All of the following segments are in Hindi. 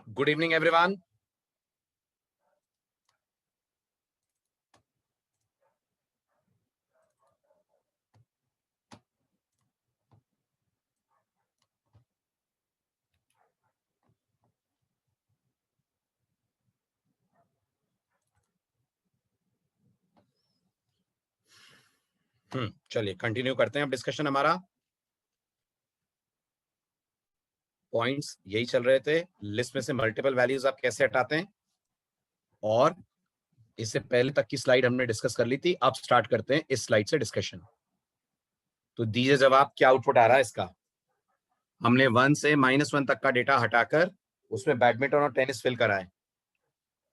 Good evening, everyone. चलिए कंटिन्यू करते हैं अब डिस्कशन हमारा। पॉइंट्स यही चल रहे थे, लिस्ट में से मल्टीपल वैल्यूज आप कैसे हटाते हैं, और इससे पहले तक की स्लाइड हमने डिस्कस कर ली थी। अब स्टार्ट करते हैं इस स्लाइड से डिस्कशन। तो दीजिए जवाब, क्या आउटपुट आ रहा है इसका। हमने 1 से -1 तक का डेटा हटाकर उसमें बैडमिंटन और टेनिस फिल करा है।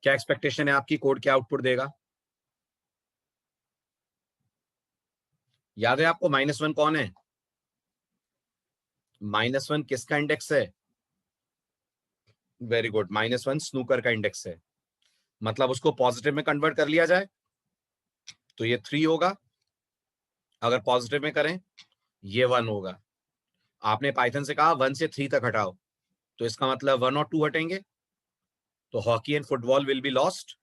क्या एक्सपेक्टेशन है आपकी, कोड क्या आउटपुट देगा? याद है आपको -1 कौन है? -1 किसका इंडेक्स है? वेरी गुड, -1 स्नूकर का इंडेक्स है। मतलब उसको पॉजिटिव में कन्वर्ट कर लिया जाए तो ये 3 होगा, अगर पॉजिटिव में करें ये 1 होगा। आपने पाइथन से कहा 1 से 3 तक हटाओ, तो इसका मतलब 1 और 2 हटेंगे, तो hockey and football will be lost.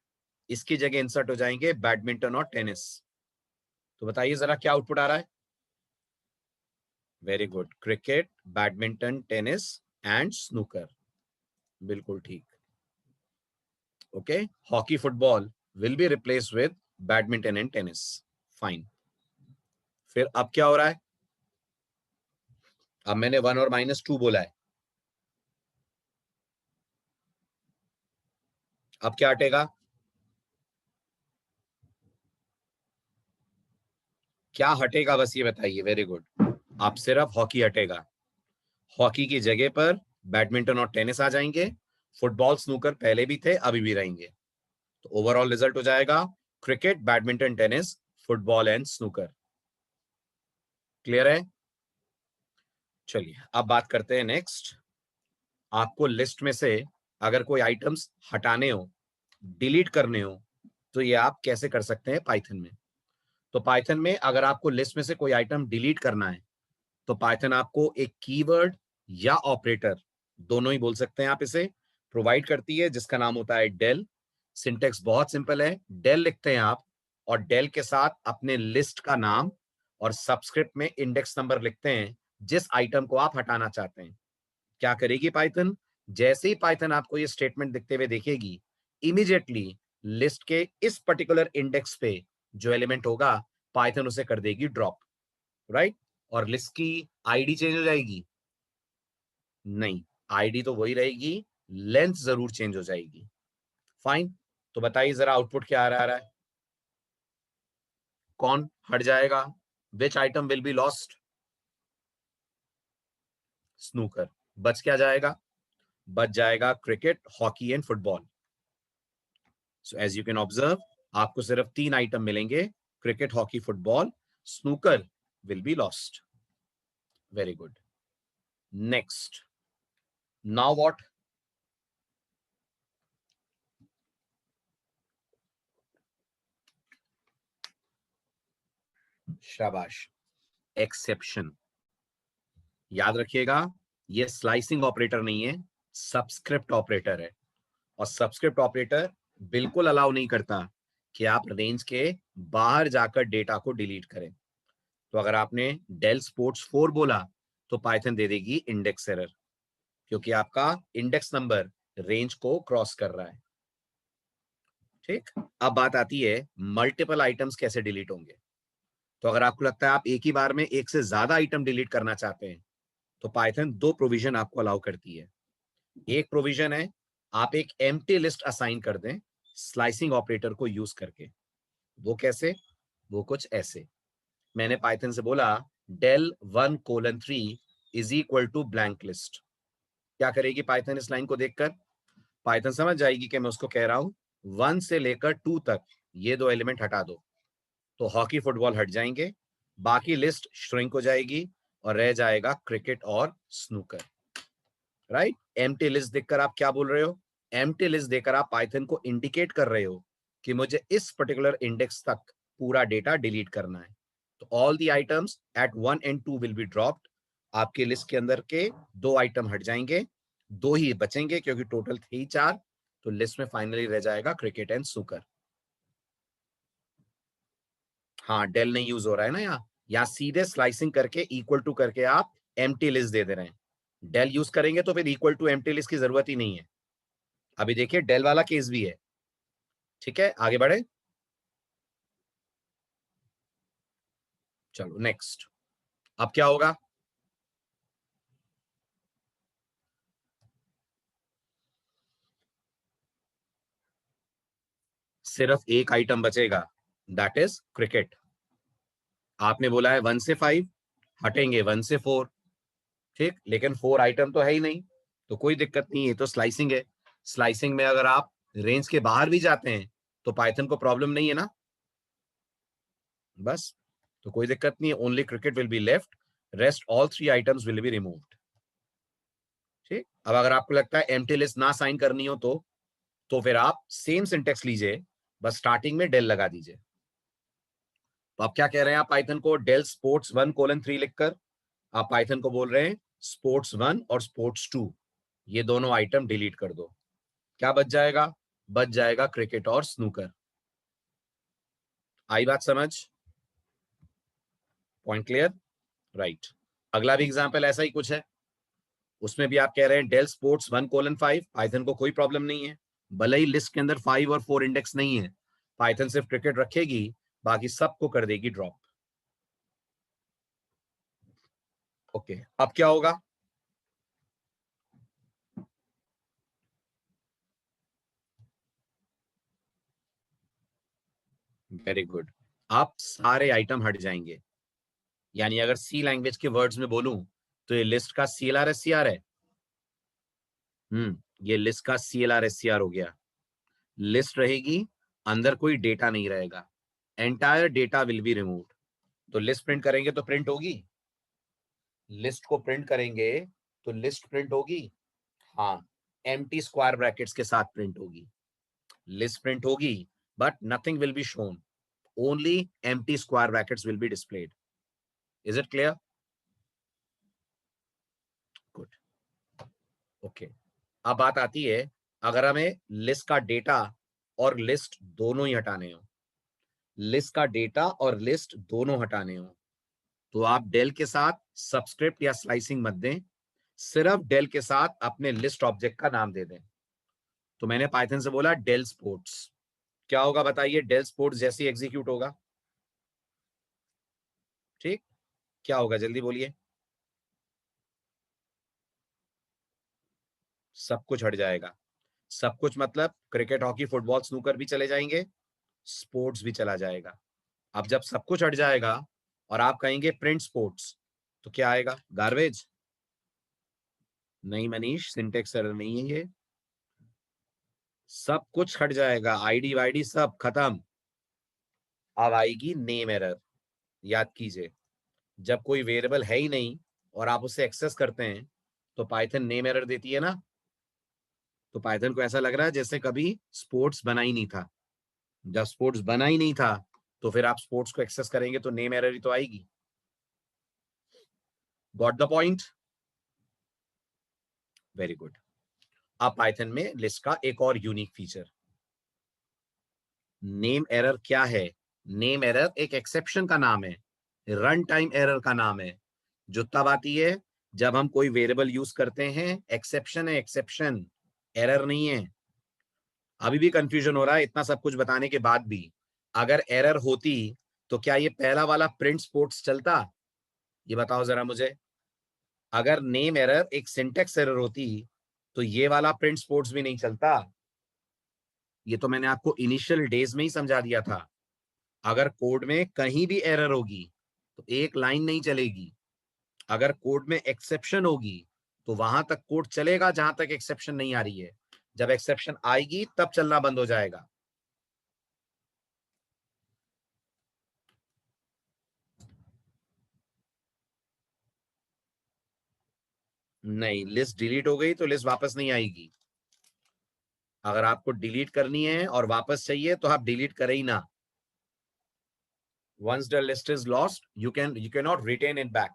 इसकी जगह इंसर्ट हो जाएंगे बैडमिंटन और टेनिस। तो बताइए जरा क्या आउटपुट आ रहा है। Very good, cricket, badminton, tennis and snooker. बिल्कुल ठीक। Okay, hockey football will be replace with badminton and tennis. Fine. फिर अब क्या हो रहा है? अब मैंने 1 और -2 बोला है, अब क्या हटेगा? क्या हटेगा बस ये बताइए। वेरी गुड, अब सिर्फ हॉकी हटेगा। हॉकी की जगह पर बैडमिंटन और टेनिस आ जाएंगे। फुटबॉल स्नूकर पहले भी थे, अभी भी रहेंगे। तो ओवरऑल रिजल्ट हो जाएगा cricket, badminton, tennis, football and snooker. Clear है? चलिए अब बात करते हैं नेक्स्ट। आपको लिस्ट में से अगर कोई आइटम्स हटाने हो, डिलीट करने हो, तो ये आप कैसे कर सकते हैं पाइथन में। तो पाइथन में अगर आपको लिस्ट में से कोई आइटम डिलीट करना है तो पाइथन आपको एक कीवर्ड या ऑपरेटर, दोनों ही बोल सकते हैं आप, इसे प्रोवाइड करती है जिसका नाम होता है डेल। सिंटेक्स बहुत सिंपल है, डेल लिखते हैं आप और डेल के साथ अपने लिस्ट का नाम और सबस्क्रिप्ट में इंडेक्स नंबर लिखते हैं जिस आइटम को आप हटाना चाहते हैं। क्या करेगी पाइथन? जैसे ही पाइथन आपको ये स्टेटमेंट दिखते हुए देखेगी, इमीडिएटली लिस्ट के इस पर्टिकुलर इंडेक्स पे जो एलिमेंट होगा पाइथन उसे कर देगी ड्रॉप, राइट? और लिस्ट की आईडी चेंज हो जाएगी? नहीं, आईडी तो वही रहेगी, लेंथ जरूर चेंज हो जाएगी। फाइन। तो बताइए जरा आउटपुट क्या आ रहा है। कौन हट जाएगा? Which item will be lost? Snooker. बच क्या जाएगा? बच जाएगा cricket, hockey and football. So as you can observe, आपको सिर्फ 3 आइटम मिलेंगे, cricket, hockey, football. Snooker will be lost. Very good. Next, now what? शाबाश, एक्सेप्शन। याद रखिएगा, ये स्लाइसिंग ऑपरेटर नहीं है, सबस्क्रिप्ट ऑपरेटर है। और सबस्क्रिप्ट ऑपरेटर बिल्कुल अलाउ नहीं करता कि आप रेंज के बाहर जाकर डेटा को डिलीट करें। तो अगर आपने डेल स्पोर्ट्स 4 बोला तो पाइथन दे देगी इंडेक्स एरर, क्योंकि आपका इंडेक्स नंबर रेंज को क्रॉस कर रहा है। ठीक, अब बात आती है मल्टीपल आइटम्स कैसे डिलीट होंगे। तो अगर आपको लगता है आप एक ही बार में एक से ज्यादा आइटम डिलीट करना चाहते हैं, तो पाइथन दो प्रोविजन आपको अलाउ करती है। एक प्रोविजन है, आप एक एम्प्टी लिस्ट असाइन कर दें स्लाइसिंग ऑपरेटर को यूज करके। वो कैसे? वो कुछ ऐसे, मैंने पाइथन से बोला del1:3 is equal to blank list. क्या करेगी पाइथन इस लाइन को देखकर? पाइथन समझ जाएगी कि मैं उसको कह रहा हूं 1 से लेकर 2 तक ये दो एलिमेंट हटा दो। तो हॉकी फुटबॉल हट जाएंगे, बाकी लिस्ट श्रिंक हो जाएगी और रह जाएगा क्रिकेट और स्नूकर। राइट, एम्प्टी लिस्ट देखकर आप क्या बोल रहे हो? एम्प्टी लिस्ट देकर आप पाइथन को इंडिकेट कर रहे हो कि मुझे इस पर्टिकुलर इंडेक्स तक पूरा डेटा डिलीट करना है। तो all the items eight 1 and 2 will be dropped. आपके लिस्ट के अंदर के दो आइटम हट जाएंगे, दो ही बचेंगे क्योंकि टोटल थे ही 4। तो लिस्ट में फाइनली रह जाएगा क्रिकेट एंड स्नूकर। हाँ, डेल नहीं यूज हो रहा है ना यहाँ सीधे स्लाइसिंग करके इक्वल टू करके आप एम्प्टी लिस्ट दे रहे हैं। डेल यूज करेंगे तो फिर इक्वल टू एम्प्टी लिस्ट की जरूरत ही नहीं है। अभी देखिए डेल वाला केस भी है। ठीक है, आगे बढ़े, चलो नेक्स्ट। अब क्या होगा? सिर्फ एक आइटम बचेगा, दैट इज क्रिकेट। आपने बोला है 1 से 5 हटेंगे, 1 से 4। ठीक, लेकिन 4 आइटम तो है ही नहीं, तो कोई दिक्कत नहीं है, तो स्लाइसिंग है। स्लाइसिंग में अगर आप रेंज के बाहर भी जाते हैं तो पाइथन को प्रॉब्लम नहीं है ना, बस। तो कोई दिक्कत नहीं है, only cricket will be left, rest all 3 items will be removed. ठीक, अब अगर आपको लगता है एम्प्टी लिस्ट ना साइन करनी हो तो फिर आप सेम सिंटेक्स लीजिए, बस स्टार्टिंग में डेल लगा दीजिए। तो आप क्या कह रहे हैं? आप पाइथन को डेल sports1:3 लिखकर आप पाइथन को बोल रहे हैं sports1 और sports2 ये दोनों आइटम डिलीट कर दो। क्या बच जाएगा? बच जाएगा क्रिकेट और स्नूकर। आई बात समझ? Point clear? राइट। अगला भी एग्जांपल ऐसा ही कुछ है, उसमें भी आप कह रहे हैं डेल sports1:5। पाइथन को कोई प्रॉब्लम नहीं है, भले ही लिस्ट के अंदर 5 और 4 इंडेक्स नहीं है, पाइथन सिर्फ क्रिकेट रखेगी, बाकी सबको कर देगी ड्रॉप। ओके, अब क्या होगा? वेरी गुड, आप सारे आइटम हट जाएंगे। यानी अगर सी लैंग्वेज के वर्ड्स में बोलूं तो ये लिस्ट का CLR SCR है। ये लिस्ट का CLR SCR हो गया। लिस्ट रहेगी, अंदर कोई डेटा नहीं रहेगा, entire data will be removed. तो लिस्ट प्रिंट करेंगे तो प्रिंट होगी, लिस्ट को प्रिंट करेंगे तो लिस्ट प्रिंट होगी। हाँ, एम्प्टी स्क्वायर ब्रैकेट्स के साथ प्रिंट होगी। लिस्ट प्रिंट होगी but nothing will be shown, only empty square brackets will be displayed. Is it clear? Good, okay. अब बात आती है, अगर हमें लिस्ट का डेटा और लिस्ट दोनों ही हटाने हो, लिस्ट का डेटा और लिस्ट दोनों हटाने हो, तो आप डेल के साथ सबस्क्रिप्ट या स्लाइसिंग मत दें, सिर्फ डेल के साथ अपने लिस्ट ऑब्जेक्ट का नाम दे दें। तो मैंने पाइथन से बोला डेल स्पोर्ट्स, क्या होगा बताइए? डेल स्पोर्ट्स जैसे एग्जीक्यूट होगा। ठीक, क्या होगा जल्दी बोलिए? सब कुछ हट जाएगा। सब कुछ मतलब क्रिकेट, हॉकी, फुटबॉल, स्नूकर भी चले जाएंगे, स्पोर्ट्स भी चला जाएगा। अब जब सब कुछ हट जाएगा और आप कहेंगे प्रिंट स्पोर्ट्स, तो क्या आएगा? गार्बेज? नहीं मनीष, सिंटेक्स एरर नहीं है ये। सब कुछ हट जाएगा, आईडी वाईडी सब खत्म। अब आएगी नेम एरर। याद कीजिए, जब कोई वेरिएबल है ही नहीं और आप उसे एक्सेस करते हैं तो पाइथन नेम एरर देती है ना। तो पाइथन को ऐसा लग रहा है जैसे कभी स्पोर्ट्स बना ही नहीं था। जब स्पोर्ट्स बना ही नहीं था तो फिर आप स्पोर्ट्स को एक्सेस करेंगे तो नेम एरर ही तो आएगी। Got the point? Very good. अब पाइथन में लिस्ट का एक और यूनिक फीचर, नेम एरर क्या है? नेम एरर एक एक्सेप्शन का नाम है, रन टाइम एरर का नाम है, जो तब आती है जब हम कोई वेरिएबल यूज करते हैं। एक्सेप्शन है, एक्सेप्शन, एरर नहीं है। अभी भी कंफ्यूजन हो रहा है इतना सब कुछ बताने के बाद भी। अगर एरर होती तो क्या ये पहला वाला प्रिंट स्पोर्ट्स चलता? ये बताओ जरा मुझे। अगर नेम एरर एक सिंटेक्स एरर होती तो ये वाला प्रिंट स्पोर्ट्स भी नहीं चलता। ये तो मैंने आपको इनिशियल डेज में ही समझा दिया था। अगर कोड में कहीं भी एरर होगी तो एक लाइन नहीं चलेगी। अगर कोड में एक्सेप्शन होगी तो वहां तक कोड चलेगा जहां तक एक्सेप्शन नहीं आ रही है। जब एक्सेप्शन आएगी तब चलना बंद हो जाएगा। नहीं, लिस्ट डिलीट हो गई तो लिस्ट वापस नहीं आएगी। अगर आपको डिलीट करनी है और वापस चाहिए तो आप डिलीट करें ही ना। once the list is lost you cannot retain it back.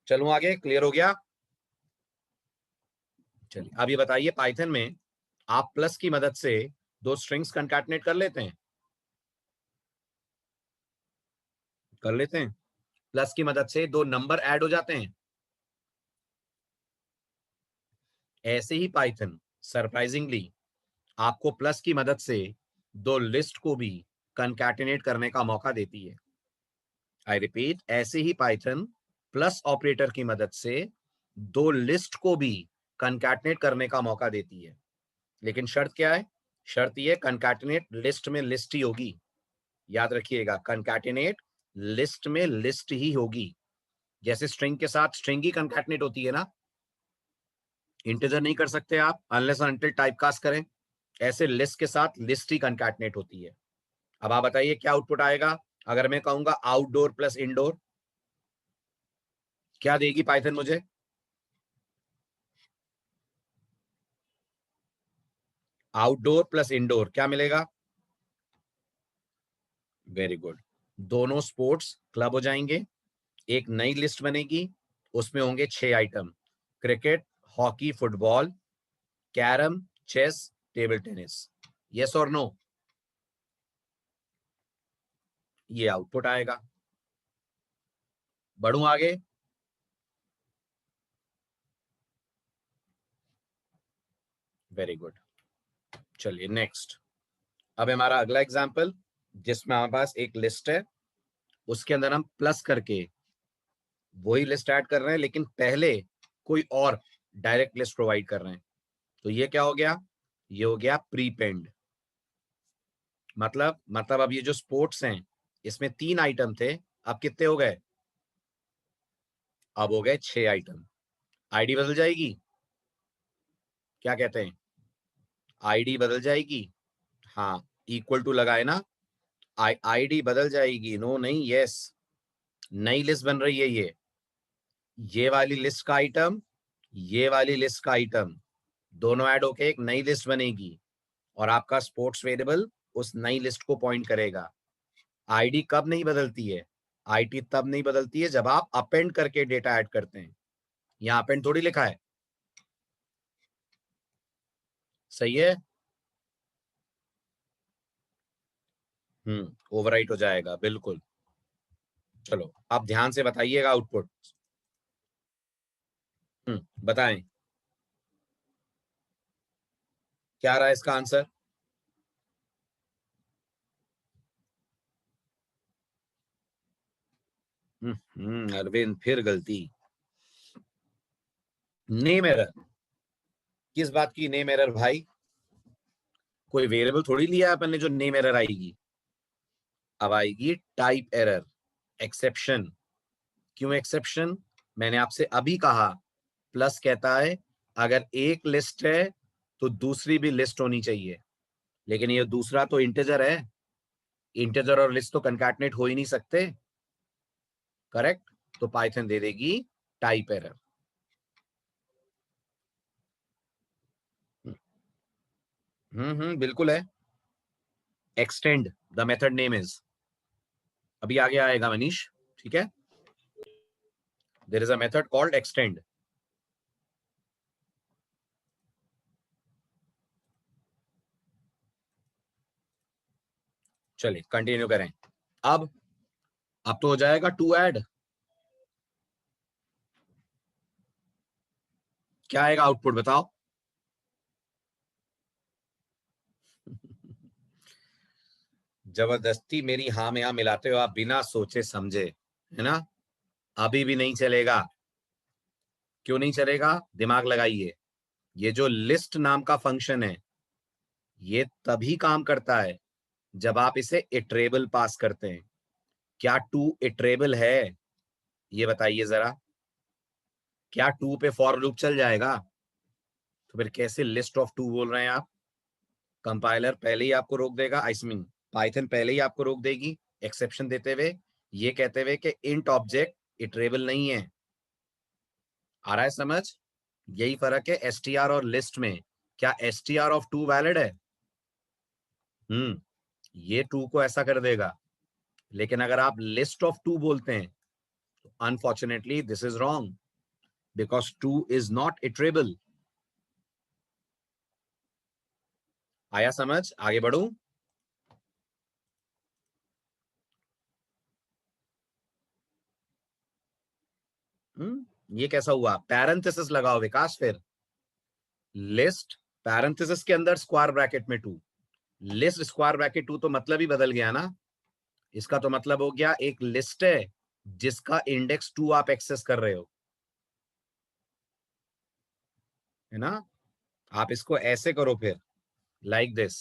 चलूं आगे, क्लियर हो गया? चलिए अब ये बताइए, पाइथन में आप प्लस की मदद से दो स्ट्रिंग्स कंकैटिनेट कर लेते हैं? कर लेते हैं। प्लस की मदद से दो नंबर ऐड हो जाते हैं। ऐसे ही पाइथन सरप्राइजिंगली आपको प्लस की मदद से दो लिस्ट को भी कंकैटिनेट करने का मौका देती है। आई रिपीट, ऐसे ही पाइथन प्लस ऑपरेटर की मदद से दो लिस्ट को भी कंकैटिनेट करने का मौका देती है। लेकिन शर्त क्या है? शर्त ये, कंकैटिनेट लिस्ट में लिस्ट ही होगी। याद रखिएगा, कंकैटिनेट लिस्ट में लिस्ट ही होगी। जैसे स्ट्रिंग के साथ स्ट्रिंग ही कंकैटिनेट होती है ना, इंटीजर नहीं कर सकते आप अनलेस अनटिल टाइपकास्ट करें। ऐसे लिस्ट के साथ लिस्ट ही कंकैटिनेट होती है। अब आप बताइए क्या आउटपुट आएगा अगर मैं कहूंगा आउटडोर प्लस इंडोर? क्या देगी पाइथन मुझे? आउटडोर प्लस इंडोर क्या मिलेगा? Very good. दोनों स्पोर्ट्स क्लब हो जाएंगे, एक नई लिस्ट बनेगी, उसमें होंगे 6 item: cricket, hockey, football, carrom, chess, table tennis. Yes और नो? ये आउटपुट आएगा। बढ़ू आगे? Very good. चलिए नेक्स्ट। अब हमारा अगला एग्जाम्पल, जिसमें हमारे पास एक लिस्ट है, उसके अंदर हम प्लस करके वही लिस्ट ऐड कर रहे हैं, लेकिन पहले कोई और डायरेक्ट लिस्ट प्रोवाइड कर रहे हैं। तो ये क्या हो गया? ये हो गया प्रीपेंड। मतलब अब ये जो स्पोर्ट्स हैं, इसमें 3 आइटम थे, अब कितने हो गए? अब हो गए 6 आइटम। आईडी बदल जाएगी? क्या कहते हैं? आईडी बदल जाएगी। हाँ, इक्वल टू लगाए ना, आईडी बदल जाएगी। नो नहीं, यस। नई लिस्ट बन रही है ये वाली लिस्ट का आइटम, ये वाली लिस्ट का आइटम, दोनों ऐड होके एक नई लिस्ट बनेगी और आपका स्पोर्ट्स वेरिएबल उस नई लिस्ट को पॉइंट करेगा। आईडी कब नहीं बदलती है? आईडी तब नहीं बदलती है जब आप अपेंड करके डेटा ऐड करते हैं। यहाँ अपेंड थोड़ी लिखा है। सही है। ओवरराइट हो जाएगा बिल्कुल। चलो आप ध्यान से बताइएगा आउटपुट। बताएं क्या रहा है इसका आंसर? अरविंद फिर गलती। Name error. किस बात की नेम एरर भाई? कोई वेरिएबल थोड़ी लिया है अपन ने जो नेम एरर आएगी। अब आएगी टाइप एरर, एक्सेप्शन। क्यों एक्सेप्शन? मैंने आपसे अभी कहा, प्लस कहता है अगर एक लिस्ट है तो दूसरी भी लिस्ट होनी चाहिए, लेकिन ये दूसरा तो इंटीजर है। इंटीजर और लिस्ट तो कंकैटिनेट हो ही नहीं सकते। करेक्ट? तो पाइथन दे देगी टाइप एरर। बिल्कुल है। Extend the method name is, अभी आगे आएगा मनीष, ठीक है? There is a method called extend. चलिए कंटिन्यू करें। अब अब तो हो जाएगा टू ऐड। क्या आएगा आउटपुट बताओ? जबरदस्ती मेरी हाँ में हाँ मिलाते हो आप बिना सोचे समझे, है ना? अभी भी नहीं चलेगा। क्यों नहीं चलेगा? दिमाग लगाइए। ये जो लिस्ट नाम का फंक्शन है, ये तभी काम करता है जब आप इसे इटरेबल पास करते हैं। क्या टू इटरेबल है? ये बताइए जरा। क्या टू पे फॉर लूप चल जाएगा? तो फिर कैसे लिस्ट ऑफ टू बोल रहे हैं आप? कंपाइलर पहले ही आपको रोक देगा, आई मीन पाइथन पहले ही आपको रोक देगी एक्सेप्शन देते हुए, ये कहते हुए कि इंट ऑब्जेक्ट इटरेबल नहीं है। आ रहा है समझ? यही फर्क है एसटीआर और लिस्ट में। क्या एसटीआर ऑफ टू वैलिड है? ये टू को ऐसा कर देगा। लेकिन अगर आप लिस्ट ऑफ टू बोलते हैं तो unfortunately this is wrong, because two is not iterable. आया समझ? आगे बढ़ू? ये कैसा हुआ? पैरेंथेसिस लगाओ विकास फिर। लिस्ट पैरेंथेसिस के अंदर स्क्वायर ब्रैकेट में two, list square bracket two, तो मतलब ही बदल गया ना। इसका तो मतलब हो गया एक लिस्ट है जिसका इंडेक्स टू आप एक्सेस कर रहे हो, है ना? आप इसको ऐसे करो फिर, लाइक दिस,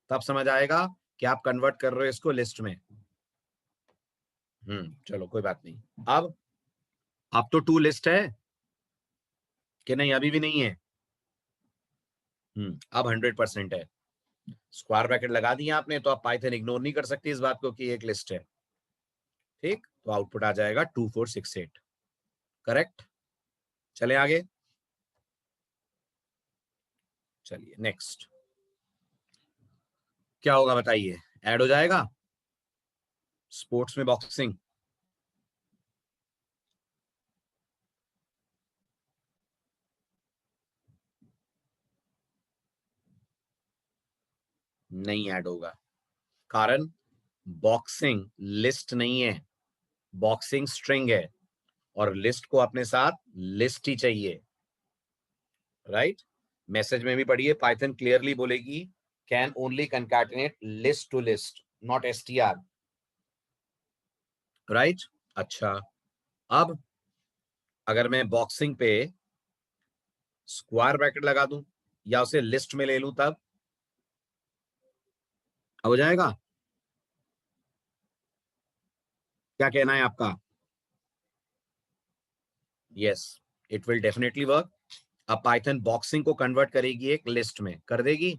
तब समझ आएगा कि आप कन्वर्ट कर रहे हो इसको लिस्ट में। चलो कोई बात नहीं। अब तो टू लिस्ट है कि नहीं? अभी भी नहीं है। अब 100% है। स्क्वायर ब्रैकेट लगा दिया आपने तो आप पाइथन इग्नोर नहीं कर सकती इस बात को कि एक लिस्ट है। ठीक, तो आउटपुट आ जाएगा 2468। करेक्ट। चले आगे। चलिए नेक्स्ट क्या होगा बताइए? ऐड हो जाएगा स्पोर्ट्स में बॉक्सिंग। नहीं ऐड होगा, कारण बॉक्सिंग लिस्ट नहीं है, बॉक्सिंग स्ट्रिंग है, और लिस्ट को अपने साथ लिस्ट ही चाहिए। राइट? मैसेज में भी पढ़िए, पाइथन क्लियरली बोलेगी can only concatenate list to list, not STR. Right? अच्छा, अब अगर मैं बॉक्सिंग पे स्क्वायर ब्रैकेट लगा दूं या उसे लिस्ट में ले लूं, तब हो जाएगा? क्या कहना है आपका? Yes, it will definitely work. अब पाइथन बॉक्सिंग को कन्वर्ट करेगी एक लिस्ट में, कर देगी।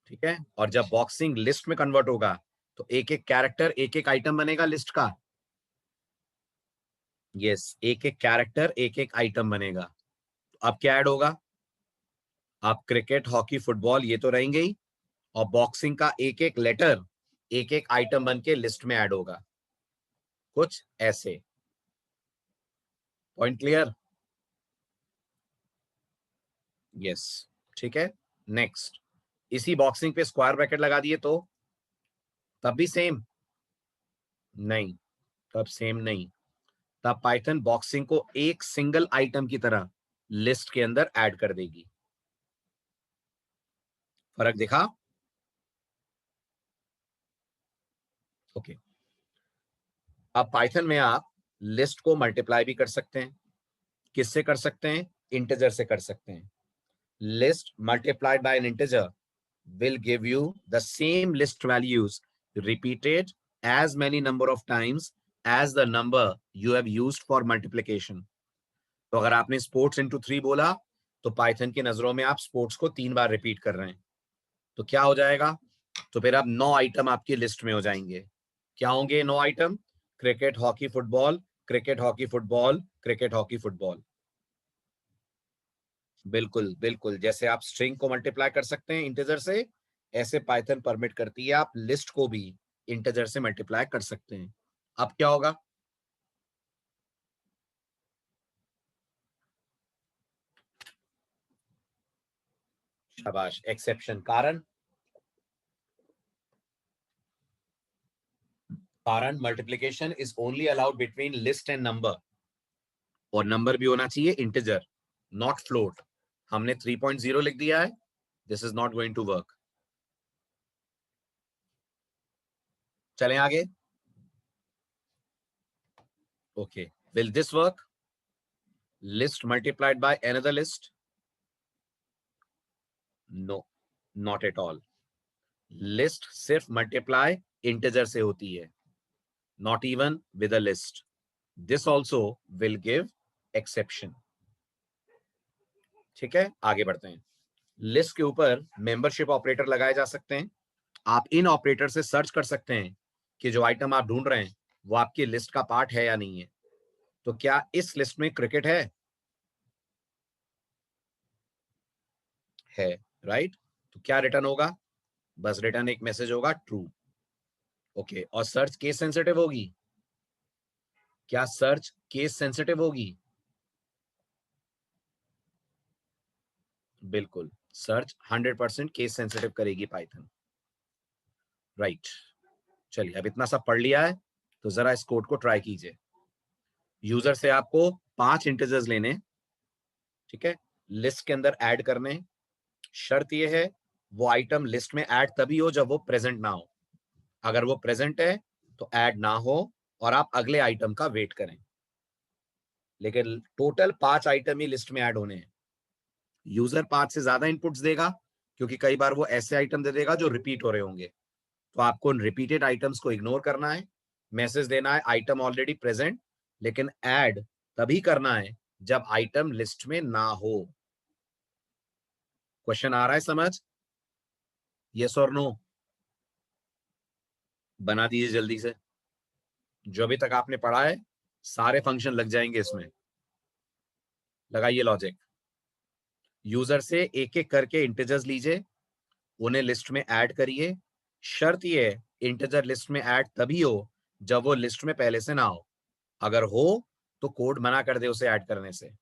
ठीक है, और जब बॉक्सिंग लिस्ट में कन्वर्ट होगा तो एक एक कैरेक्टर एक एक आइटम बनेगा लिस्ट का। यस, एक एक कैरेक्टर एक एक आइटम बनेगा। अब क्या ऐड होगा? आप क्रिकेट हॉकी फुटबॉल ये तो रहेंगे ही, और बॉक्सिंग का एक एक लेटर एक एक आइटम बन के लिस्ट में ऐड होगा, कुछ ऐसे। Point clear? यस। ठीक है, नेक्स्ट। इसी बॉक्सिंग पे स्क्वायर ब्रैकेट लगा दिए तो तब भी सेम? नहीं, तब सेम नहीं। तब पाइथन बॉक्सिंग को एक सिंगल आइटम की तरह लिस्ट के अंदर ऐड कर देगी। फर्क दिखा? ओके। अब पाइथन में आप लिस्ट को मल्टीप्लाई भी कर सकते हैं। किससे कर सकते हैं? इंटीजर से कर सकते हैं। List multiplied bye N integer will give you the same list values repeated as many number of times as the number you have used for multiplication. तो अगर आपने स्पोर्ट्स इंटू 3 बोला तो पाइथन की नजरों में आप स्पोर्ट्स को 3 बार रिपीट कर रहे हैं, तो क्या हो जाएगा? तो फिर अब 9 आइटम आपकी लिस्ट में हो जाएंगे। क्या होंगे 9 item? Cricket hockey football, cricket hockey football, cricket hockey football. बिल्कुल बिल्कुल, जैसे आप स्ट्रिंग को मल्टीप्लाई कर सकते हैं इंटीजर से, ऐसे पाइथन परमिट करती है आप लिस्ट को भी इंटीजर से मल्टीप्लाई कर सकते हैं। अब क्या होगा? शाबाश, एक्सेप्शन। कारण? कारण multiplication is only allowed between list and number, और नंबर भी होना चाहिए इंटीजर, नॉट फ्लोट। हमने 3.0 लिख दिया है, this is not going to work. चलें आगे। Okay, will this work? List multiplied by another list? No, not at all. List सिर्फ मल्टीप्लाई इंटीजर से होती है, not even with a list. This also will give exception. ठीक है, आगे बढ़ते हैं। लिस्ट के ऊपर मेंबरशिप ऑपरेटर लगाए जा सकते हैं। आप इन ऑपरेटर से सर्च कर सकते हैं कि जो आइटम आप ढूंढ रहे हैं वो आपकी लिस्ट का पार्ट है या नहीं है। तो क्या इस लिस्ट में क्रिकेट है? है, राइट। तो क्या रिटर्न होगा? बस रिटर्न एक मैसेज होगा, ट्रू। ओके, और सर्च केस सेंसिटिव होगी? क्या सर्च केस सेंसिटिव होगी? बिल्कुल, सर्च 100% केस सेंसिटिव करेगी पाइथन, राइट। चलिए, अब इतना सब पढ़ लिया है तो जरा इस कोड को ट्राई कीजिए। यूजर से आपको 5 इंटीजर्स लेने, ठीक है, लिस्ट के अंदर ऐड करने। शर्त यह है वो आइटम लिस्ट में ऐड तभी हो जब वो प्रेजेंट ना हो। अगर वो प्रेजेंट है तो ऐड ना हो और आप अगले आइटम का वेट करें। लेकिन टोटल 5 आइटम ही लिस्ट में ऐड होने हैं। यूजर 5 से ज्यादा इनपुट्स देगा क्योंकि कई बार वो ऐसे आइटम दे देगा जो रिपीट हो रहे होंगे। तो आपको उन रिपीटेड आइटम्स को इग्नोर करना है, मैसेज देना है आइटम ऑलरेडी प्रेजेंट, लेकिन ऐड तभी करना है जब आइटम लिस्ट में ना हो। क्वेश्चन आ रहा है समझ? यस और नो? बना दीजिए जल्दी से। जो अभी तक आपने पढ़ा है सारे फंक्शन लग जाएंगे इसमें। लगाइए लॉजिक। यूजर से एक एक करके इंटीजर्स लीजिए, उन्हें लिस्ट में ऐड करिए। शर्त ये है इंटीजर लिस्ट में ऐड तभी हो जब वो लिस्ट में पहले से ना हो। अगर हो तो कोड मना कर दे उसे ऐड करने से।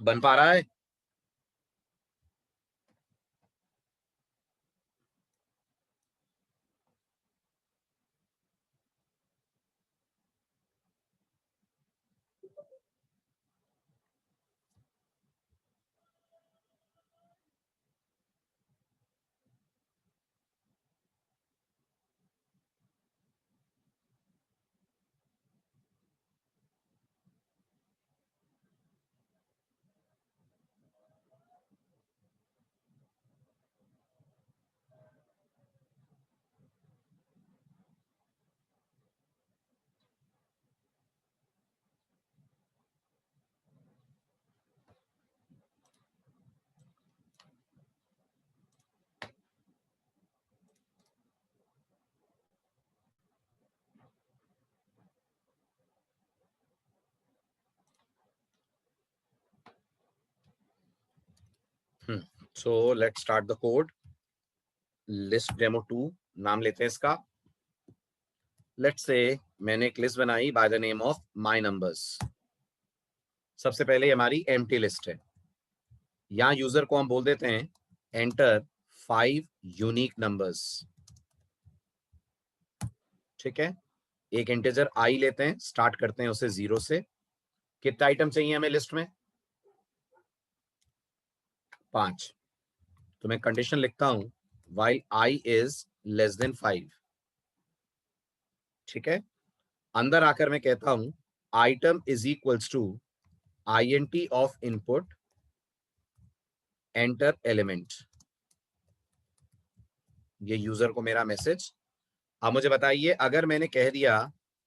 बन पा रहा है? So let's start the code. List demo 2 नाम लेते हैं इसका। लेट्स से मैंने एक लिस्ट बनाई by the name of my numbers. सबसे पहले हमारी एम्प्टी लिस्ट है। यहां यूजर को हम बोल देते हैं एंटर 5 यूनिक नंबर्स। ठीक है, एक इंटीजर आई लेते हैं, स्टार्ट करते हैं उसे 0 से। कितने आइटम चाहिए हमें लिस्ट में? 5। तो मैं कंडीशन लिखता हूं while I is less than 5। ठीक है, अंदर आकर मैं कहता हूं item is equals to INT of input enter element, ये यूजर को मेरा मैसेज। अब मुझे बताइए, अगर मैंने कह दिया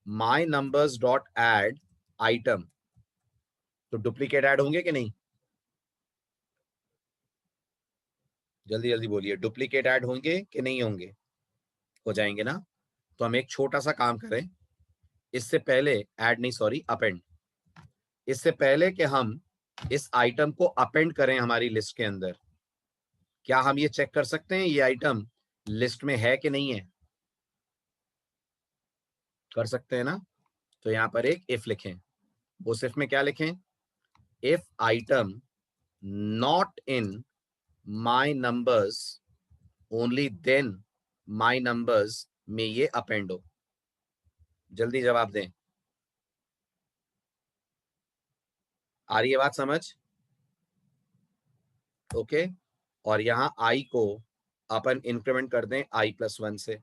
my numbers dot add item, तो डुप्लीकेट ऐड होंगे कि नहीं? जल्दी जल्दी बोलिए, डुप्लीकेट ऐड होंगे कि नहीं होंगे? हो जाएंगे ना। तो हम एक छोटा सा काम करें, इससे पहले ऐड नहीं, सॉरी अपेंड, इससे पहले कि हम इस आइटम को अपेंड करें हमारी लिस्ट के अंदर, क्या हम ये चेक कर सकते हैं ये आइटम लिस्ट में है कि नहीं है? कर सकते हैं ना। तो यहां पर एक इफ लिखें। उस इफ में क्या लिखें? If item not in my numbers only then my numbers में ये अपेंड हो। जल्दी जवाब दें। आ रही है बात समझ? ओके। और यहां आई को अपन इंक्रीमेंट कर दें i+1 से,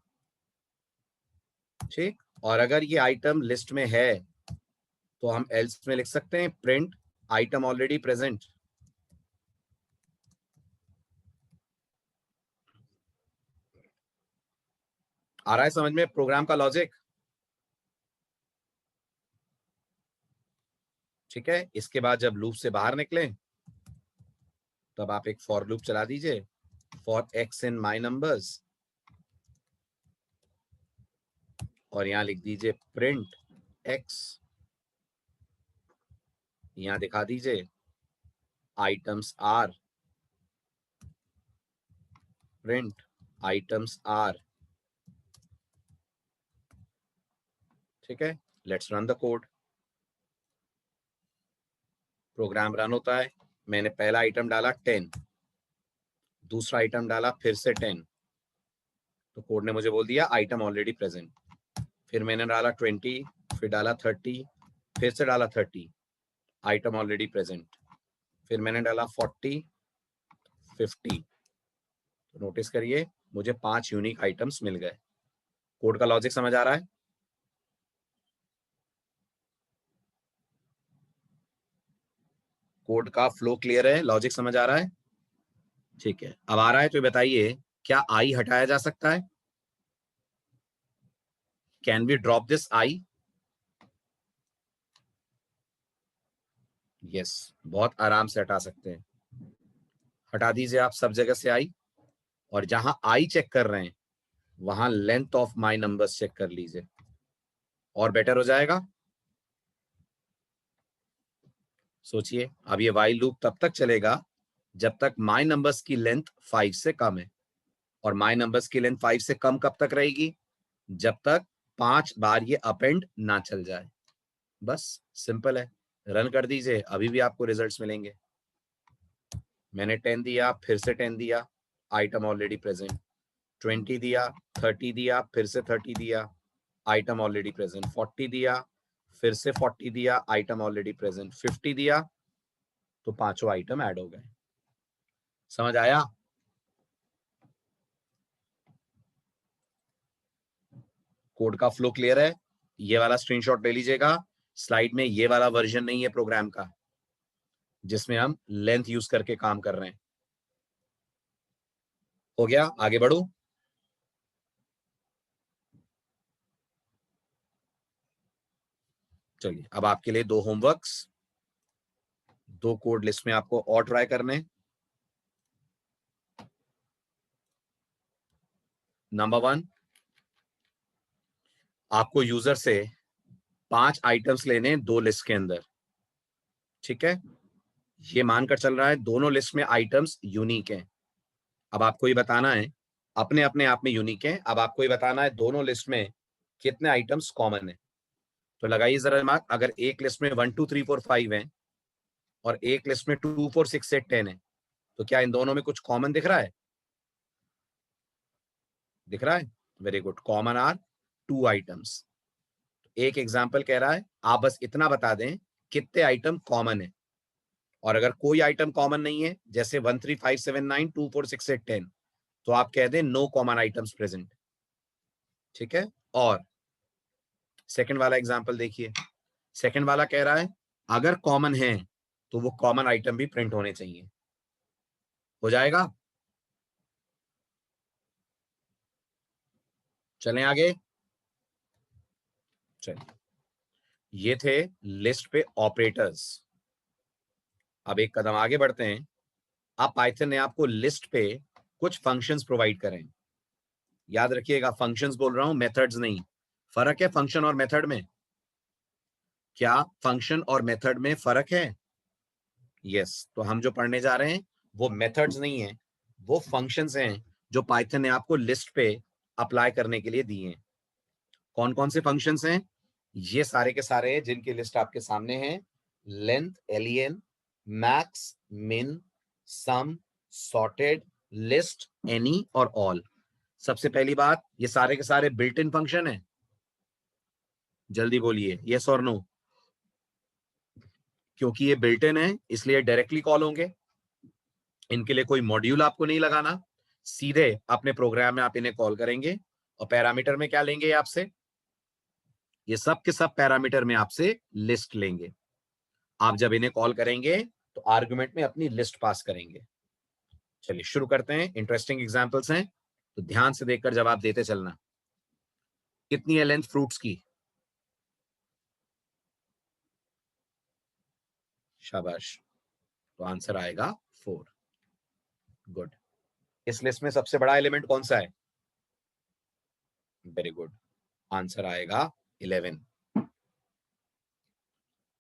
ठीक। और अगर ये आइटम लिस्ट में है तो हम एल्स में लिख सकते हैं प्रिंट आइटम ऑलरेडी प्रेजेंट। आ रहा है समझ में प्रोग्राम का लॉजिक? ठीक है। इसके बाद जब लूप से बाहर निकलें तब आप एक फॉर लूप चला दीजिए, for X in my numbers, और यहां लिख दीजिए प्रिंट एक्स, यहां दिखा दीजिए items are, print items are. ठीक है, let's run the code. Program run होता है। मैंने पहला आइटम डाला 10, दूसरा आइटम डाला फिर से 10, तो कोड ने मुझे बोल दिया आइटम ऑलरेडी प्रेजेंट। फिर मैंने डाला 20, फिर डाला 30, फिर से डाला 30, आइटम ऑलरेडी प्रेजेंट। फिर मैंने डाला 40, 50, तो नोटिस करिए मुझे 5 यूनिक आइटम्स मिल गए। कोड का लॉजिक समझ आ रहा है? कोड का फ्लो क्लियर है? लॉजिक समझ आ रहा है? ठीक है। अब आ रहा है तो बताइए, क्या आई हटाया जा सकता है? Can we drop this I? Yes, बहुत आराम से हटा सकते हैं। हटा दीजिए आप सब जगह से आई, और जहां आई चेक कर रहे हैं वहां length of my numbers check कर लीजिए, और बेटर हो जाएगा। सोचिए, अब ये वाइल लूप तब तक चलेगा जब तक माई नंबर्स की लेंथ 5 से कम है। और माई नंबर्स की लेंथ 5 से कम कब तक रहेगी? जब तक 5 बार ये अपेंड ना चल जाए। बस सिंपल है। रन कर दीजिए, अभी भी आपको रिजल्ट्स मिलेंगे। मैंने 10 दिया, फिर से 10 दिया, आइटम ऑलरेडी प्रेजेंट। 20 दिया, 30 दिया, फिर से 30 दिया, आइटम ऑलरेडी प्रेजेंट। 40 दिया, फिर से 40 दिया, आइटम ऑलरेडी प्रेजेंट। 50 दिया, तो पांचों आइटम ऐड हो गए। समझ आया? कोड का फ्लो क्लियर है? ये वाला स्क्रीनशॉट ले लीजिएगा। स्लाइड में ये वाला वर्जन नहीं है प्रोग्राम का जिसमें हम लेंथ यूज करके काम कर रहे हैं। हो गया? आगे बढ़ू? चलिए, अब आपके लिए 2 होमवर्क्स, 2 कोड लिस्ट में आपको और ट्राई करने। नंबर 1, आपको यूजर से 5 आइटम्स लेने 2 लिस्ट के अंदर। ठीक है, ये मानकर चल रहा है दोनों लिस्ट में आइटम्स यूनिक हैं। अब आपको ये बताना है, अपने अपने आप में यूनिक है, अब आपको ये बताना है दोनों लिस्ट में कितने आइटम्स कॉमन है। तो लगाइए जरा दिमाग, अगर एक लिस्ट में 1 2 3 4 5 है और एक लिस्ट में 2 4 6 8 10 है, तो क्या इन दोनों में कुछ कॉमन दिख रहा है? दिख रहा है? Very good. Common are 2 items. एक एग्जाम्पल कह रहा है आप बस इतना बता दें कितने आइटम कॉमन है, और अगर कोई आइटम कॉमन नहीं है, जैसे 1 3 5 7 9 2 4 6 8 10, तो आप कह दें नो कॉमन आइटम्स प्रेजेंट। ठीक है। और सेकंड वाला एग्जाम्पल देखिए। सेकंड वाला कह रहा है अगर कॉमन है तो वो कॉमन आइटम भी प्रिंट होने चाहिए। हो जाएगा? चलें आगे। चलिए, ये थे लिस्ट पे ऑपरेटर्स। अब एक कदम आगे बढ़ते हैं। अब पाइथन ने आपको लिस्ट पे कुछ फंक्शंस प्रोवाइड करें। याद रखिएगा, फंक्शंस बोल रहा हूं, मेथड्स नहीं। फर्क है फंक्शन और मेथड में। क्या फंक्शन और मेथड में फर्क है? यस। तो हम जो पढ़ने जा रहे हैं वो मेथड्स नहीं है, वो फंक्शंस हैं जो पाइथन ने आपको लिस्ट पे अप्लाई करने के लिए दिए हैं। कौन कौन से फंक्शंस हैं? ये सारे के सारे जिनकी लिस्ट आपके सामने है। लेंथ, len, मैक्स, मिन, सम, सॉर्टेड, लिस्ट, एनी और ऑल। सबसे पहली बात, ये सारे के सारे बिल्ट इन फंक्शन है। जल्दी बोलिए यस और नो। क्योंकि ये बिल्ट इन है इसलिए डायरेक्टली कॉल होंगे। इनके लिए कोई मॉड्यूल आपको नहीं लगाना, सीधे अपने प्रोग्राम में आप इन्हें कॉल करेंगे। और पैरामीटर में क्या लेंगे आपसे? ये सब के सब पैरामीटर में आपसे लिस्ट लेंगे। आप जब इन्हें कॉल करेंगे तो आर्गुमेंट में अपनी लिस्ट पास करेंगे। चलिए शुरू करते हैं। इंटरेस्टिंग एग्जांपल्स हैं तो ध्यान से देखकर जवाब देते चलना। कितनी है लेंथ फ्रूट्स की? शाबाश। तो आंसर आएगा 4। गुड। इस लिस्ट में सबसे बड़ा एलिमेंट कौन सा है? Very good. आंसर आएगा 11।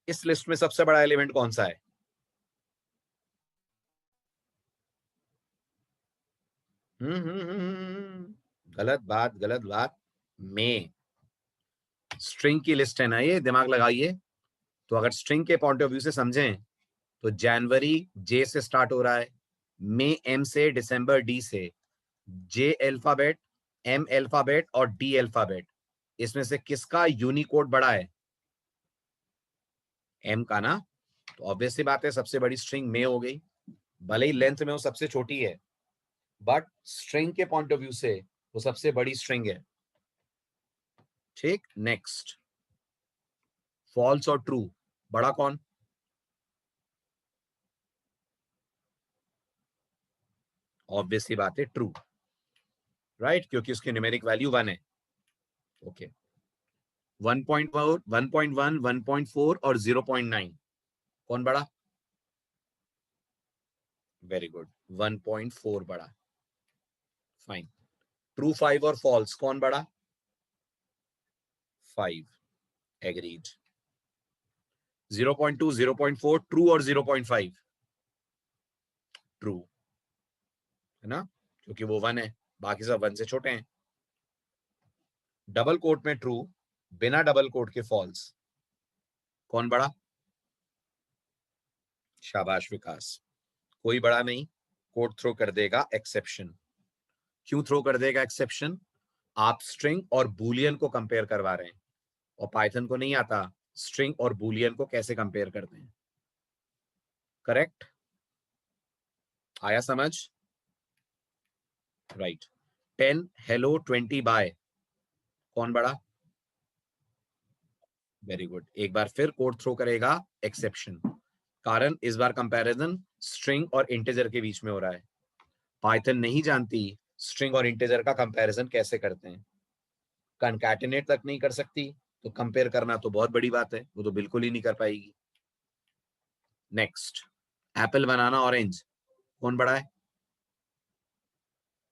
इस लिस्ट में सबसे बड़ा एलिमेंट कौन सा है? गलत बात, गलत बात। में स्ट्रिंग की लिस्ट है ना ये, दिमाग लगाइए। तो अगर स्ट्रिंग के पॉइंट ऑफ व्यू से समझें तो जनवरी जे से स्टार्ट हो रहा है, मई एम से, दिसंबर डी से। जे अल्फाबेट, एम अल्फाबेट और डी अल्फाबेट, इसमें से किसका यूनिकोड बड़ा है? एम का ना। तो ऑब्वियस सी बात है सबसे बड़ी स्ट्रिंग में हो गई। भले ही लेंथ में वो सबसे छोटी है, बट स्ट्रिंग के पॉइंट ऑफ व्यू से वो सबसे बड़ी स्ट्रिंग है। ठीक, नेक्स्ट। फॉल्स और ट्रू, बड़ा कौन? ऑब्वियस सी बात है ट्रू, राइट, क्योंकि उसकी न्यूमेरिक वैल्यू 1 है। ओके। 1.4, 1.1, 1.4 और 0.9, कौन बड़ा? वेरी गुड, 1.4 बड़ा। फाइन। ट्रू, 5 और फॉल्स कौन बड़ा? 5। एग्रीड। 0.2, 0.4 ट्रू और 0.5 ट्रू, है ना, क्योंकि वो 1 है, बाकी सब 1 से छोटे हैं। डबल कोट में ट्रू, बिना डबल कोट के फॉल्स, कौन बड़ा? शाबाश विकास। कोई बड़ा नहीं, कोड थ्रो कर देगा एक्सेप्शन। क्यों थ्रो कर देगा एक्सेप्शन? आप स्ट्रिंग और बूलियन को कंपेयर करवा रहे हैं और पाइथन को नहीं आता स्ट्रिंग और बूलियन को कैसे कंपेयर करते हैं। करेक्ट? आया समझ? राइट। 10 हेलो 20 बाय, कौन बड़ा? Very good. एक बार फिर कोड थ्रो करेगा एक्सेप्शन। कारण इस बार कंपैरिजन स्ट्रिंग और इंटीजर के बीच में हो रहा है। पाइथन नहीं जानती स्ट्रिंग और इंटीजर का कंपैरिजन कैसे करते हैं। कनकैटिनेट तक नहीं कर सकती, तो कंपेयर करना तो बहुत बड़ी बात है, वो तो बिल्कुल ही नहीं कर पाएगी। नेक्स्ट। एप्पल, बनाना, ऑरेंज, कौन बड़ा है?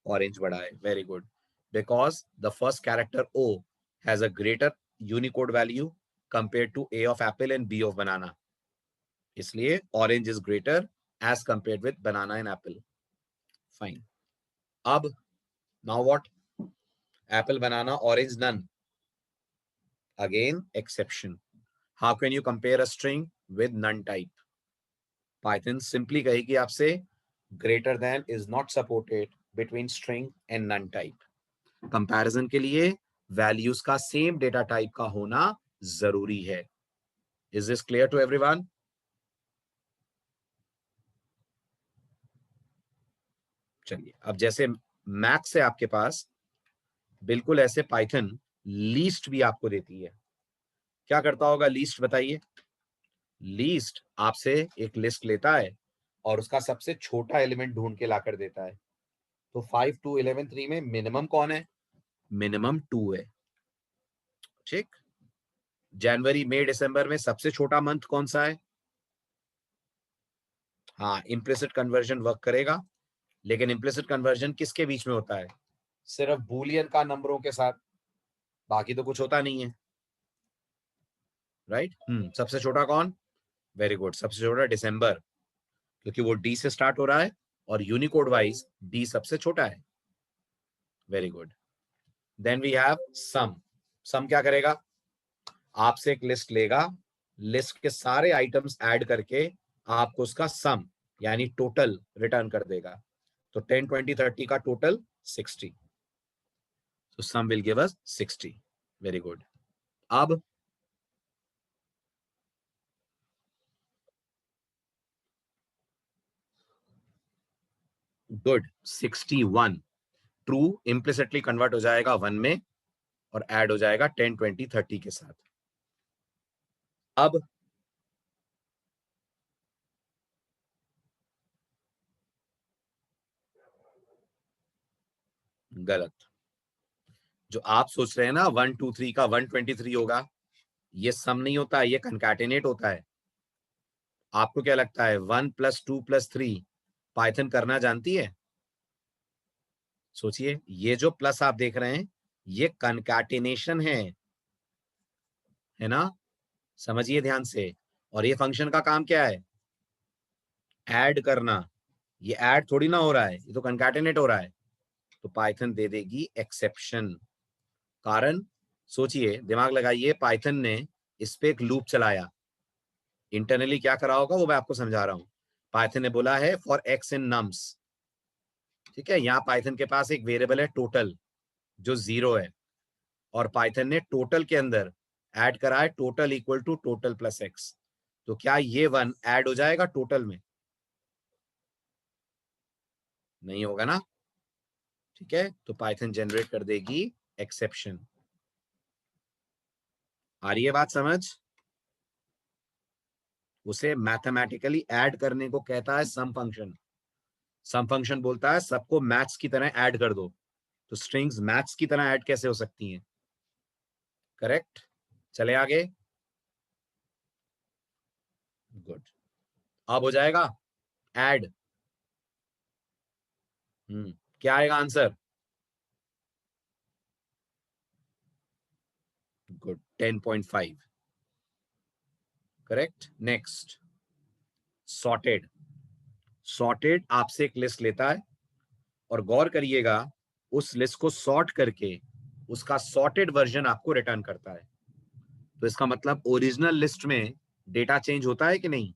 ऑरेंज बड़ा है। Very good. Because the first character O has a greater unicode value compare to A of apple and B of banana, इसलिए orange is greater as compare with banana and apple. Fine. अब now what? Apple, banana, orange, none, again exception. How can you compare a string with none type? Python simply कहेगी आपसे greater than is not supported between string and none type. Comparison के लिए वैल्यूज का सेम डेटा टाइप का होना जरूरी है। Is this clear to everyone? चलिए, अब जैसे मैथ्स से आपके पास, बिल्कुल ऐसे पाइथन लीस्ट भी आपको देती है। क्या करता होगा लीस्ट, बताइए? लीस्ट आपसे एक लिस्ट लेता है और उसका सबसे छोटा एलिमेंट ढूंढ के लाकर देता है। तो 5 2 11 3 में मिनिमम कौन है? मिनिमम 2 है। ठीक। जनवरी मई दिसंबर में सबसे छोटा मंथ कौन सा है? हाँ, इम्प्लिसिट कन्वर्जन वर्क करेगा, लेकिन इम्प्लिसिट कन्वर्जन किसके बीच में होता है? सिर्फ बूलियन का नंबरों के साथ, बाकी तो कुछ होता नहीं है। राइट। सबसे छोटा कौन? वेरी गुड, सबसे छोटा दिसंबर, क्योंकि वो डी से स्टार्ट हो रहा है और यूनिकोड वाइज डी सबसे छोटा है। Very good. Then we have sum. Sum क्या करेगा? आपसे एक लिस्ट लेगा, लिस्ट के सारे आइटम्स ऐड करके आपको उसका सम यानी टोटल रिटर्न कर देगा। तो 10 20 30 का total 60। So sum will give us 60. Very good. अब गुड 61 ट्रू इम्प्लिसिटली कन्वर्ट हो जाएगा 1 में और ऐड हो जाएगा 10 20 30 के साथ। अब गलत। जो आप सोच रहे हैं ना 1 2 3 का 123 होगा, ये सम नहीं होता है, ये कंकैटिनेट होता है। आपको क्या लगता है 1 + 2 + 3 पाइथन करना जानती है? सोचिए, ये जो प्लस आप देख रहे हैं ये कंकैटिनेशन है ना? समझिए ध्यान से। और ये फंक्शन का काम क्या है? ऐड करना। ये ऐड थोड़ी ना हो रहा है, ये तो कंकैटिनेट हो रहा है। तो पाइथन दे देगी एक्सेप्शन। कारण सोचिए, दिमाग लगाइए, पाइथन ने इस पे एक लूप चलाया। इंटरनली क्या करा होगा वो मैं आपको समझा रहा हूं। पाइथन ने बोला है फॉर एक्स इन नम्स। ठीक है, यहाँ पाइथन के पास एक वेरिएबल है टोटल जो 0 है, और पाइथन ने टोटल के अंदर ऐड करा है total equal to total plus X. तो क्या ये 1 ऐड हो जाएगा टोटल में? नहीं होगा ना। ठीक है, तो पाइथन जनरेट कर देगी एक्सेप्शन। आ रही है बात समझ? उसे मैथमेटिकली ऐड करने को कहता है सम फंक्शन। सम फंक्शन बोलता है सबको मैथ्स की तरह ऐड कर दो। तो स्ट्रिंग्स मैथ्स की तरह ऐड कैसे हो सकती हैं? करेक्ट। चले आगे। गुड। अब हो जाएगा ऐड। क्या आएगा answer? Good, 10.5। Correct. Next, sorted. Sorted आपसे एक लिस्ट लेता है और गौर करिएगा, उस लिस्ट को सॉर्ट करके उसका सॉर्टेड वर्जन आपको रिटर्न करता है। तो इसका मतलब ओरिजिनल लिस्ट में डेटा चेंज होता है कि नहीं?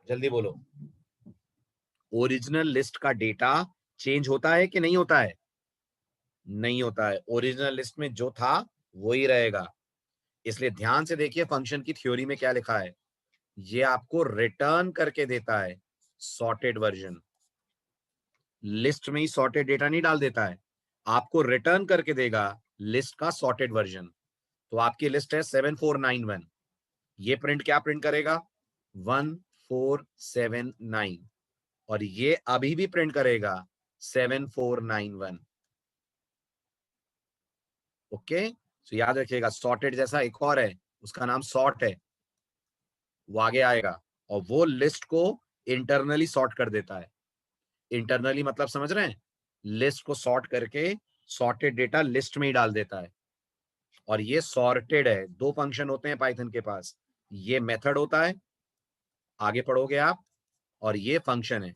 जल्दी बोलो। ओरिजिनल लिस्ट का डेटा चेंज होता है कि नहीं होता है? नहीं होता है। ओरिजिनल लिस्ट में जो था वो ही रहेगा। इसलिए ध्यान से देखिए फंक्शन की थ्योरी में क्या लिखा है। ये आपको रिटर्न करके देता है सॉर्टेड वर्जन। लिस्ट में ही सॉर्टेड डेटा नहीं डाल देता है, आपको रिटर्न करके देगा लिस्ट का सॉर्टेड वर्जन। तो आपकी लिस्ट है 7491। ये प्रिंट क्या प्रिंट करेगा? 1479। और ये अभी भी प्रिंट करेगा 7491। ओके, तो याद रखिएगा सॉर्टेड जैसा एक और है, उसका नाम सॉर्ट है, वो आगे आएगा। और वो लिस्ट को इंटरनली सॉर्ट कर देता है। इंटरनली मतलब समझ रहे हैं? लिस्ट को सॉर्ट करके सॉर्टेड डेटा लिस्ट में ही डाल देता है। और ये सॉर्टेड है। दो फंक्शन होते हैं पाइथन के पास, ये मेथड होता है, आगे पढ़ोगे आप, और ये फंक्शन है।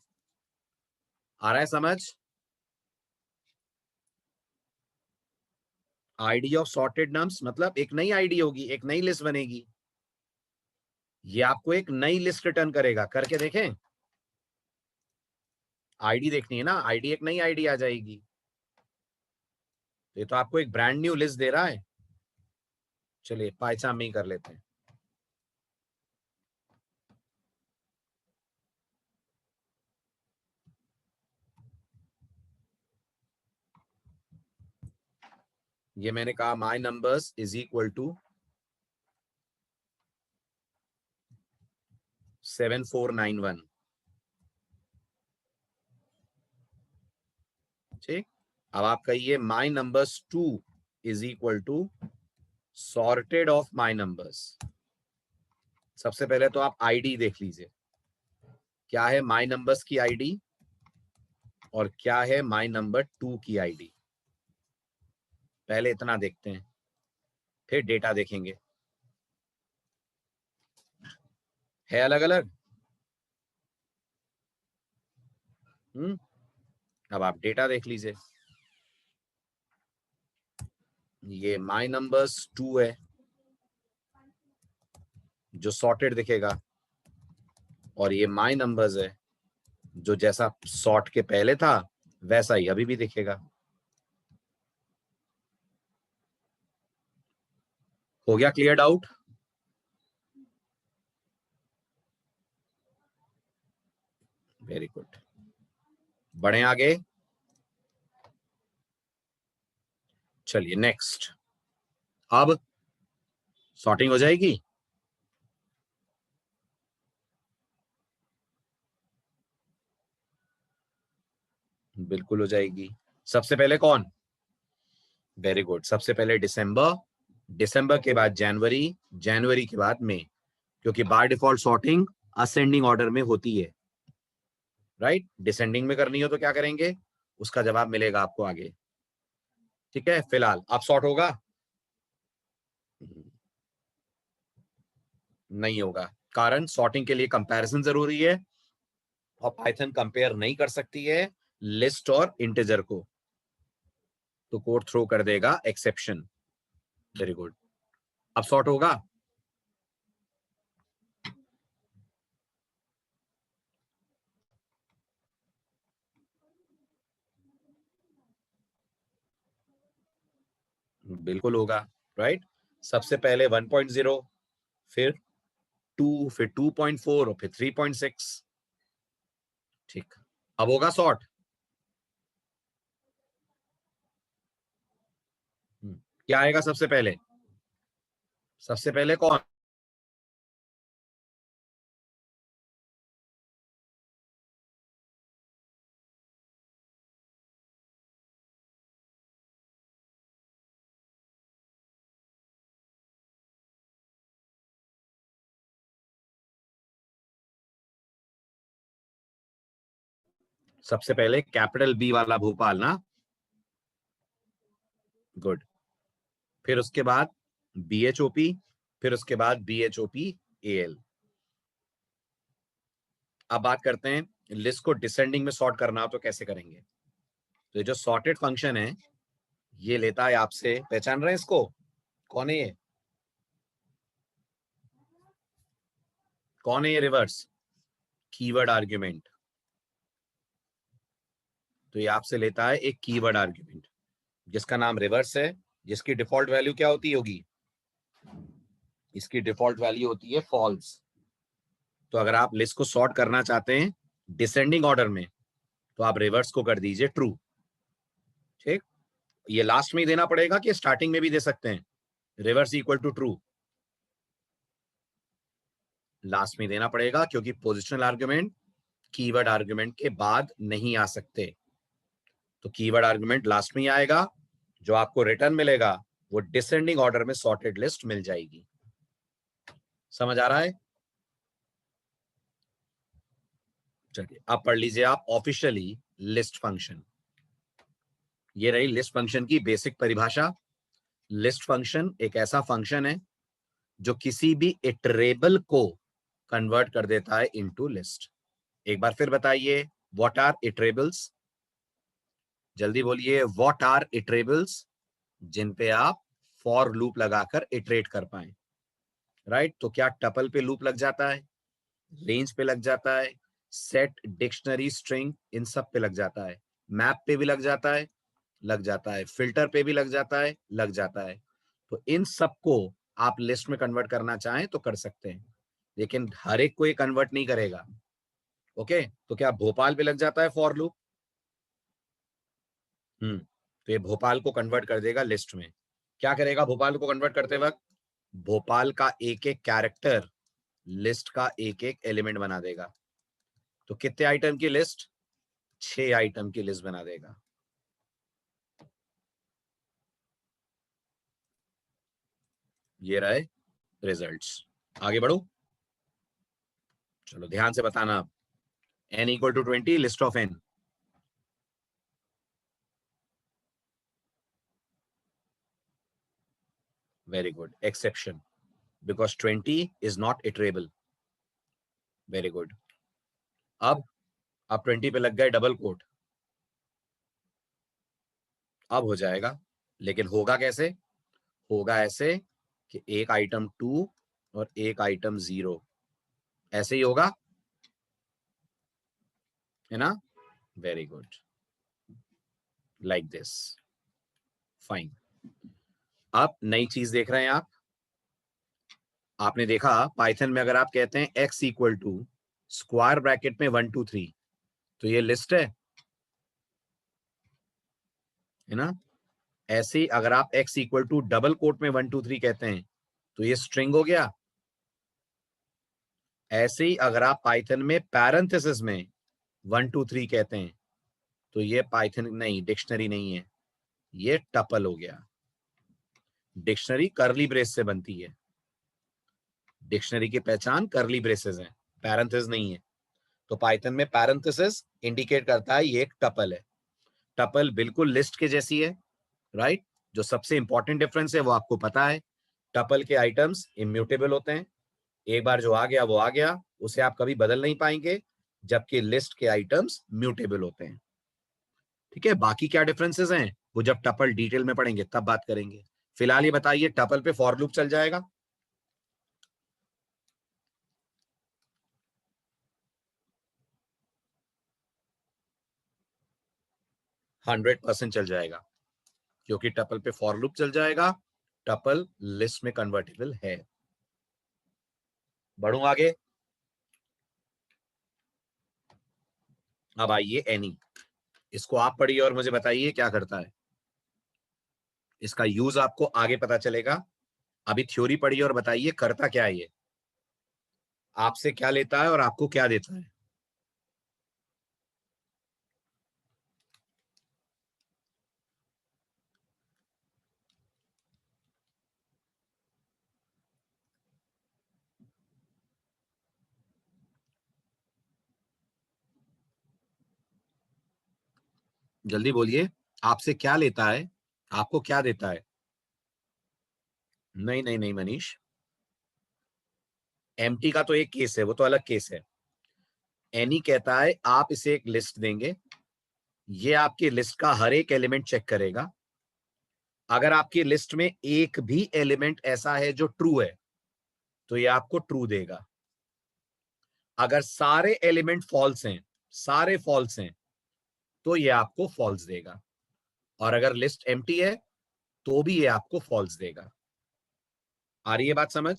आ रहा है समझ? आईडी ऑफ सॉर्टेड नम्स मतलब एक नई आईडी होगी, एक नई लिस्ट बनेगी। ये आपको एक नई लिस्ट रिटर्न करेगा। करके देखें। आईडी देखनी है ना, आईडी एक नई आईडी आ जाएगी। ये तो आपको एक ब्रांड न्यू लिस्ट दे रहा है। चलिए पाइथन में ही कर लेते हैं। ये मैंने कहा my numbers is equal to 7491। ठीक, अब आप कहिए my numbers 2 is equal to sorted of my numbers. सबसे पहले तो आप आईडी देख लीजिए, क्या है माई नंबर्स की आईडी और क्या है माई नंबर 2 की आईडी। पहले इतना देखते हैं, फिर डेटा देखेंगे। है अलग अलग। अब आप डेटा देख लीजिए, ये माई नंबर्स 2 है जो सॉर्टेड दिखेगा, और ये माई नंबर्स है जो जैसा सॉर्ट के पहले था वैसा ही अभी भी दिखेगा। हो गया क्लियर डाउट? वेरी गुड, बढ़े आगे। चलिए नेक्स्ट, अब सॉर्टिंग हो जाएगी। बिल्कुल हो जाएगी। सबसे पहले कौन? वेरी गुड, सबसे पहले दिसंबर, दिसंबर के बाद जनवरी, जनवरी के बाद मई, क्योंकि by default sorting ascending order में होती है, राइट। डिसेंडिंग में करनी हो तो क्या करेंगे, उसका जवाब मिलेगा आपको आगे। ठीक है, फिलहाल अब सॉर्ट होगा? नहीं होगा, कारण सॉर्टिंग के लिए कंपैरिजन जरूरी है और पाइथन कंपेयर नहीं कर सकती है लिस्ट और इंटीजर को, तो कोड थ्रो कर देगा एक्सेप्शन। वेरी गुड, अब सॉर्ट होगा? बिल्कुल होगा, राइट। सबसे पहले 1.0, फिर 2, फिर 2.4 और फिर 3.6। ठीक, अब होगा सॉर्ट। क्या आएगा सबसे पहले? सबसे पहले कौन? सबसे पहले कैपिटल बी वाला भोपाल ना। गुड, फिर उसके बाद BHOP, फिर उसके बाद BHOPAL। अब बात करते हैं लिस्ट को डिसेंडिंग में सॉर्ट करना हो तो कैसे करेंगे। तो ये जो सॉर्टेड फंक्शन है ये लेता है आपसे, पहचान रहे हैं इसको, कौन है ये? कौन है ये? Reverse keyword argument. तो ये आपसे लेता है एक कीवर्ड आर्ग्यूमेंट जिसका नाम रिवर्स है, जिसकी डिफॉल्ट वैल्यू क्या होगी? इसकी डिफॉल्ट वैल्यू होती है फॉल्स। तो अगर आप लिस्ट को सॉर्ट करना चाहते हैं डिसेंडिंग ऑर्डर में तो आप रिवर्स को कर दीजिए ट्रू। ठीक, ये लास्ट में ही देना पड़ेगा कि स्टार्टिंग में भी दे सकते हैं? Reverse equal to true last में देना पड़ेगा, क्योंकि पोजिशनल आर्ग्यूमेंट कीवर्ड आर्ग्यूमेंट के बाद नहीं आ सकते। तो कीवर्ड आर्ग्यूमेंट लास्ट में ही आएगा, जो आपको रिटर्न मिलेगा वो डिसेंडिंग ऑर्डर में सॉर्टेड लिस्ट मिल जाएगी। समझ आ रहा है? चलिए अब पढ़ लीजिए आप ऑफिशियली लिस्ट फंक्शन। ये रही लिस्ट फंक्शन की बेसिक परिभाषा। लिस्ट फंक्शन एक ऐसा फंक्शन है जो किसी भी इटरेबल को कन्वर्ट कर देता है इनटू लिस्ट। एक बार फिर बताइए, व्हाट आर इटरेबल्स? जल्दी बोलिए, व्हाट आर इटरेबल्स? जिन पे आप फॉर लूप लगाकर इटरेट कर पाए, राइट। तो क्या टपल पे लूप लग जाता है, रेंज पे लग जाता है, सेट, डिक्शनरी, स्ट्रिंग, इन सब पे लग जाता है, मैप पे भी लग जाता है, लग जाता है, फिल्टर पे भी लग जाता है, लग जाता है। तो इन सब को आप लिस्ट में कन्वर्ट करना चाहें तो कर सकते हैं, लेकिन हर एक को ये कन्वर्ट नहीं करेगा। ओके, तो क्या भोपाल पे लग जाता है फॉर लूप? तो ये भोपाल को कन्वर्ट कर देगा लिस्ट में। क्या करेगा भोपाल को कन्वर्ट करते वक्त? भोपाल का एक एक कैरेक्टर लिस्ट का एक एक एलिमेंट बना देगा। तो कितने आइटम की लिस्ट? 6 आइटम की लिस्ट बना देगा। ये रहे रिजल्ट्स। आगे बढ़ो, चलो ध्यान से बताना। अब n equal to 20, list of n। Very good, exception, because 20 is not iterable. Very good. अब 20 पे लग गए डबल कोट। अब हो जाएगा, लेकिन होगा कैसे? होगा ऐसे कि एक आइटम 2 और एक आइटम 0, ऐसे ही होगा, है ना? Very good, like this. Fine. अब नई चीज देख रहे हैं आप। आपने देखा पाइथन में अगर आप कहते हैं x equal to square bracket में 1 2 3, तो ये लिस्ट है ना? ऐसे ही अगर आप x equal to double quote में 1 2 3 कहते हैं, तो ये स्ट्रिंग हो गया। ऐसे ही अगर आप पाइथन में पैरेंथेसिस में 1 2 3 कहते हैं, तो ये पाइथन नहीं, डिक्शनरी नहीं है, ये टपल हो गया। डिक्शनरी करली ब्रेस से बनती है। डिक्शनरी की पहचान करली ब्रेसेस है, पैरेंथेसिस नहीं है। तो पाइथन में पैरेंथेसिस इंडिकेट करता है ये एक टपल है। टपल बिल्कुल लिस्ट के जैसी है, राइट? जो सबसे इंपॉर्टेंट डिफरेंस है वो आपको पता है, टपल के आइटम्स इम्यूटेबल होते हैं। एक बार जो आ गया वो आ गया, उसे आप कभी बदल नहीं पाएंगे, जबकि लिस्ट के आइटम्स म्यूटेबल होते हैं। ठीक है, बाकी क्या डिफरेंसेस हैं वो जब टपल डिटेल में पढ़ेंगे तब बात करेंगे। फिलहाल ये बताइए, टपल पे फॉर लूप चल जाएगा? 100% चल जाएगा, क्योंकि टपल पे फॉर लूप चल जाएगा। टपल लिस्ट में कन्वर्टेबल है। बढ़ू आगे। अब आइए एनी, इसको आप पढ़िए और मुझे बताइए क्या करता है। इसका यूज आपको आगे पता चलेगा। अभी थ्योरी पढ़िए और बताइए करता क्या है ये, आपसे क्या लेता है और आपको क्या देता है। जल्दी बोलिए, आपसे क्या लेता है, आपको क्या देता है? नहीं नहीं नहीं मनीष, एम्प्टी का तो एक केस है, वो तो अलग केस है। एनी कहता है आप इसे एक लिस्ट देंगे, ये आपकी लिस्ट का हर एक एलिमेंट चेक करेगा। अगर आपकी लिस्ट में एक भी एलिमेंट ऐसा है जो ट्रू है, तो ये आपको ट्रू देगा। अगर सारे एलिमेंट फॉल्स हैं, सारे फॉल्स हैं, तो ये आपको फॉल्स देगा। और अगर लिस्ट एम्प्टी है तो भी ये आपको फॉल्स देगा। आ रही है बात समझ?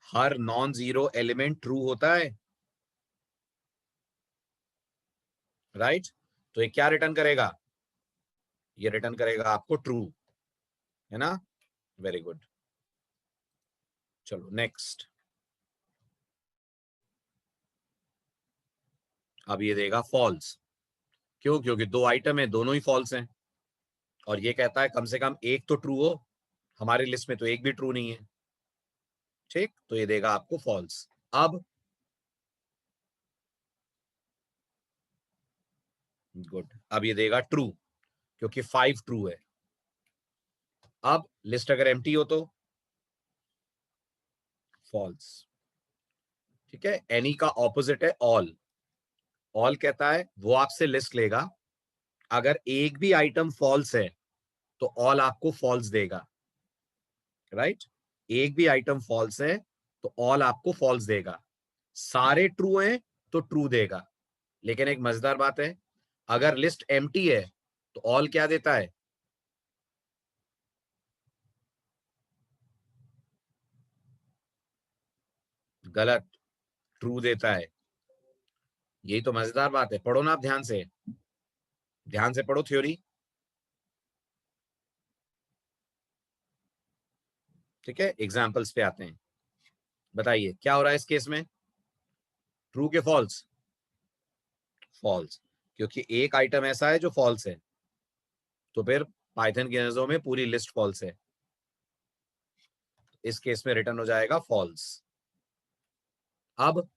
हर नॉन जीरो एलिमेंट ट्रू होता है, राइट? तो ये क्या रिटर्न करेगा? ये रिटर्न करेगा आपको ट्रू, है ना? Very good. चलो नेक्स्ट। अब ये देगा फॉल्स। क्यों? क्योंकि दो आइटम है, दोनों ही फॉल्स हैं, और ये कहता है कम से कम एक तो ट्रू हो। हमारी लिस्ट में तो एक भी ट्रू नहीं है। ठीक, तो ये देगा आपको फॉल्स। अब गुड, अब ये देगा ट्रू, क्योंकि 5 ट्रू है। अब लिस्ट अगर एम्प्टी हो तो फॉल्स। ठीक है, एनी का ऑपोजिट है ऑल। ऑल कहता है वो आपसे लिस्ट लेगा, अगर एक भी आइटम फॉल्स है तो ऑल आपको फॉल्स देगा, राइट? एक भी आइटम फॉल्स है तो ऑल आपको फॉल्स देगा। सारे ट्रू हैं तो ट्रू देगा। लेकिन एक मजेदार बात है, अगर लिस्ट एम्प्टी है तो ऑल क्या देता है? गलत, ट्रू देता है। यही तो मजेदार बात है। पढ़ो ना आप ध्यान से, ध्यान से पढ़ो थ्योरी। ठीक है, एग्जाम्पल्स पे आते हैं। बताइए क्या हो रहा है इस केस में, ट्रू के फॉल्स? फॉल्स, क्योंकि एक आइटम ऐसा है जो फॉल्स है, तो फिर पाइथन की नजरों में पूरी लिस्ट फॉल्स है। इस केस में रिटर्न हो जाएगा फॉल्स। अब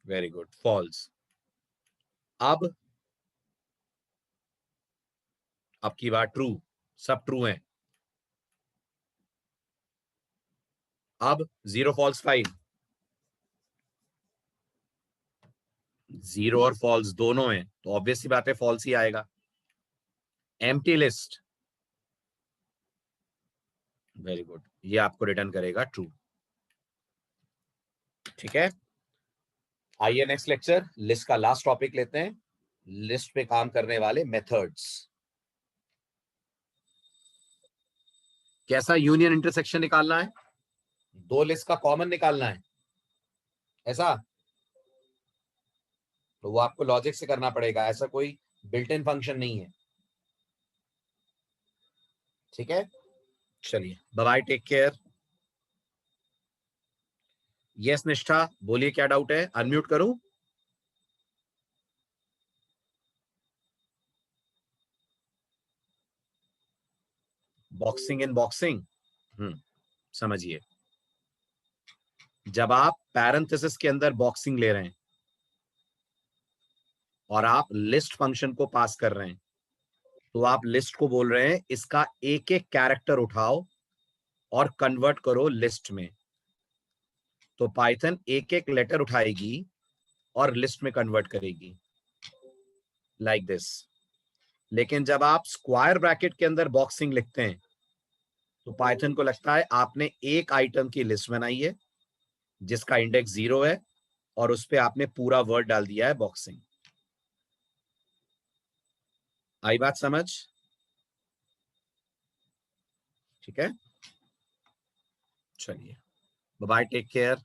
वेरी गुड, फॉल्स। अब की बात ट्रू, सब ट्रू है। अब 0 फॉल्स 5, 0 और फॉल्स दोनों हैं, तो ऑब्वियस सी बात है फॉल्स ही आएगा। एम्प्टी लिस्ट, वेरी गुड, ये आपको रिटर्न करेगा ट्रू। ठीक है, आइए नेक्स्ट लेक्चर, लिस्ट का लास्ट टॉपिक लेते हैं, लिस्ट पे काम करने वाले मेथड्स। कैसा यूनियन इंटरसेक्शन निकालना है? दो लिस्ट का कॉमन निकालना है, ऐसा? तो वो आपको लॉजिक से करना पड़ेगा, ऐसा कोई बिल्ट इन फंक्शन नहीं है। ठीक है, चलिए, bye bye, take care. Yes Nishtha, बोलिए क्या डाउट है, अनम्यूट करूं? बॉक्सिंग इन बॉक्सिंग, समझिए, जब आप पैरेंथेसिस के अंदर बॉक्सिंग ले रहे हैं और आप लिस्ट फंक्शन को पास कर रहे हैं, तो आप लिस्ट को बोल रहे हैं इसका एक एक कैरेक्टर उठाओ और कन्वर्ट करो लिस्ट में। तो पाइथन एक एक लेटर उठाएगी और लिस्ट में कन्वर्ट करेगी, लाइक दिस। लेकिन जब आप स्क्वायर ब्रैकेट के अंदर बॉक्सिंग लिखते हैं, तो पाइथन को लगता है आपने एक आइटम की लिस्ट बनाई है जिसका इंडेक्स 0 है, और उस पे आपने पूरा वर्ड डाल दिया है बॉक्सिंग। आई बात समझ? ठीक है, चलिए, बाय बाय, टेक केयर।